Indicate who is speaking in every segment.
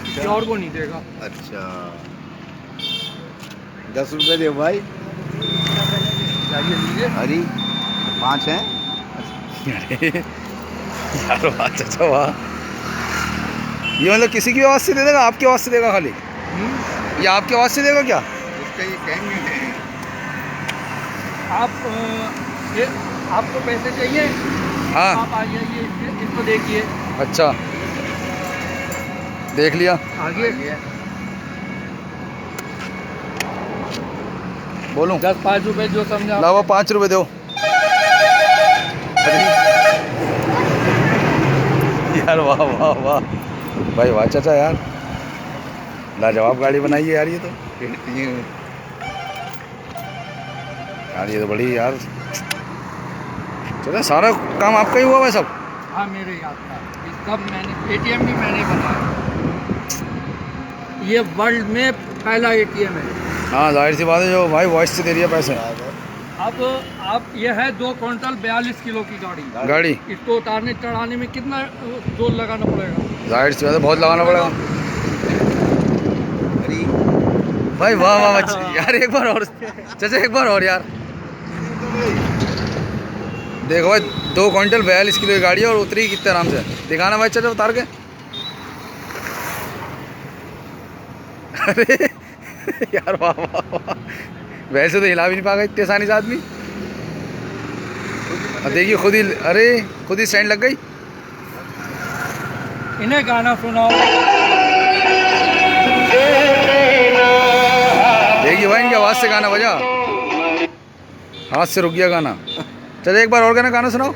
Speaker 1: किसी और को नहीं देगा।
Speaker 2: अच्छा 10 रुपए दे भाई।
Speaker 1: चाहिए लीजिए।
Speaker 2: अरे 5 हैं। अरे यार वाह चाचा वाह। ये मतलब किसी की आवाज़ से दे देगा, आपकी आवाज़ से देगा खाली? ये आपकी आवाज़ से देगा क्या?
Speaker 3: उसका ये कहेंगे
Speaker 1: ये आपको पैसे चाहिए?
Speaker 2: हाँ
Speaker 1: आप आ जाइए, इसको देखिए।
Speaker 2: अच्छा देख लिया।
Speaker 1: आगे
Speaker 2: बोलूं
Speaker 1: 10-5 रुपए जो समझा।
Speaker 2: लावा 5 रुपए दो। यार वाह वाह वाह भाई वाह चाचा यार, लाजवाब गाड़ी बनाई है यार। ये तो ये तो बड़ी यार चलो, सारा काम आपका ही हुआ है सब?
Speaker 1: हाँ मेरे याद था। सब मैंने, एटीएम भी मैंने ही बनाया। ये वर्ल्ड में पहला एटीएम है।
Speaker 2: हाँ जाहिर सी बात है, जो भाई वॉइस से दे रही है पैसे।
Speaker 1: अब ये है 2 क्विंटल 42 किलो की गाड़ी। इसको उतारने चढ़ाने में कितना जोर लगाना पड़ेगा?
Speaker 2: जाहिर सी बात है बहुत लगाना पड़ेगा भाई। वाह वाह यार, एक बार और चाचा, एक बार और यार। देखो भाई 2 क्विंटल 42 किलो की गाड़ी है और उतरी कितने आराम से। दिखाना भाई चाचा उतार के। अरे यार वाह वाह वाह, वैसे तो हिला भी नहीं पाएगा इतनी आसानी से आदमी। देखिए खुद ही, अरे खुद ही स्टैंड लग गई।
Speaker 1: इन्हें गाना सुनाओ।
Speaker 2: देखिए भाई इनकी आवाज़ से गाना बजा, हाथ से रुक गया गाना। चलो एक बार और गाना सुनाओ,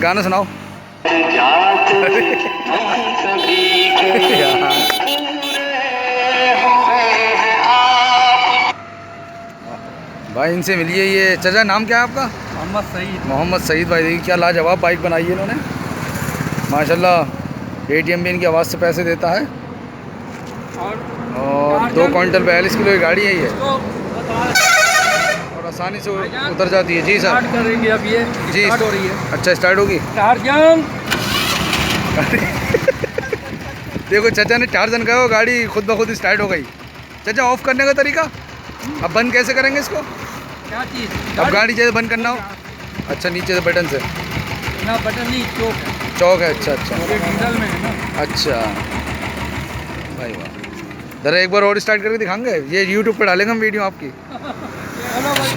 Speaker 2: गाना सुनाओ। भाई इनसे मिलिए। ये चाचा नाम क्या है आपका?
Speaker 1: मोहम्मद सईद।
Speaker 2: मोहम्मद सईद भाई। देखिए क्या लाजवाब बाइक बनाई है इन्होंने माशाल्लाह। एटीएम भी इनकी आवाज़ से पैसे देता है और 2 क्विंटल 42 किलो की गाड़ी है ये और आसानी से उतर जाती है। जी सर
Speaker 1: स्टार्ट करेंगे अब, ये
Speaker 2: जी
Speaker 1: स्टार्ट हो रही है।
Speaker 2: अच्छा स्टार्ट होगी।
Speaker 1: टारजन।
Speaker 2: देखो चाचा ने टारजन कहा, गाड़ी खुद ब खुद स्टार्ट हो गई। चाचा ऑफ करने का तरीका, अब बंद कैसे करेंगे इसको?
Speaker 1: क्या चीज़?
Speaker 2: अब गाड़ी जैसे बंद करना हो, अच्छा नीचे से बटन से?
Speaker 1: ना बटन नहीं, चौक है।
Speaker 2: चौक है, अच्छा अच्छा
Speaker 1: ये डीजल में है ना।
Speaker 2: अच्छा भाई वाह। जरा एक बार और स्टार्ट करके दिखाएंगे, ये यूट्यूब पे डालेंगे हम वीडियो आपकी।
Speaker 1: हेलो भाई।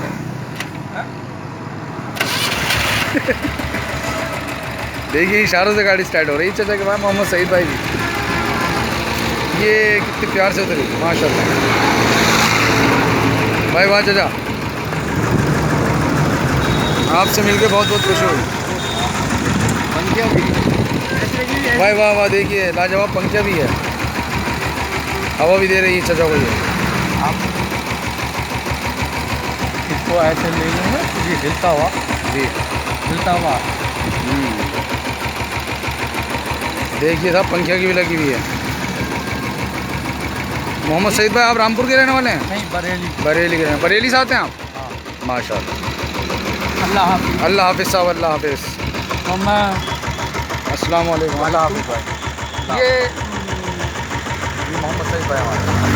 Speaker 2: देखिए इशारों से गाड़ी स्टार्ट हो रही है चाचा के भाई मोहम्मद सईद भाई की। ये कितने प्यार से उतरी माशाल्लाह भाई। वाह चाचा, आपसे मिलकर बहुत बहुत खुशी हुई भाई। वाह वाह, देखिए लाजवाब पंखिया भी है, हवा भी दे रही है चाचा को। ये
Speaker 1: आप इसको ऐसे ले लेंगे, ये हिलता हुआ।
Speaker 2: जी
Speaker 1: हिलता हुआ।
Speaker 2: देखिए साहब पंखिया की भी लगी हुई है। मोहम्मद सईद भाई आप रामपुर के रहने वाले हैं?
Speaker 1: नहीं, बरेली।
Speaker 2: बरेली के रहने, बरेली से आते हैं आप?
Speaker 1: हाँ।
Speaker 2: माशाल्लाह।
Speaker 1: अल्लाह हाफिज़।
Speaker 2: अल्लाह हाफिज़ साहब, अल्लाह हाफिज़।
Speaker 1: तो मैं
Speaker 2: अस्सलाम वालेकुम।
Speaker 1: अल्लाह हाफिज़ भाई।
Speaker 2: ये मोहम्मद सईद भाई हमारे।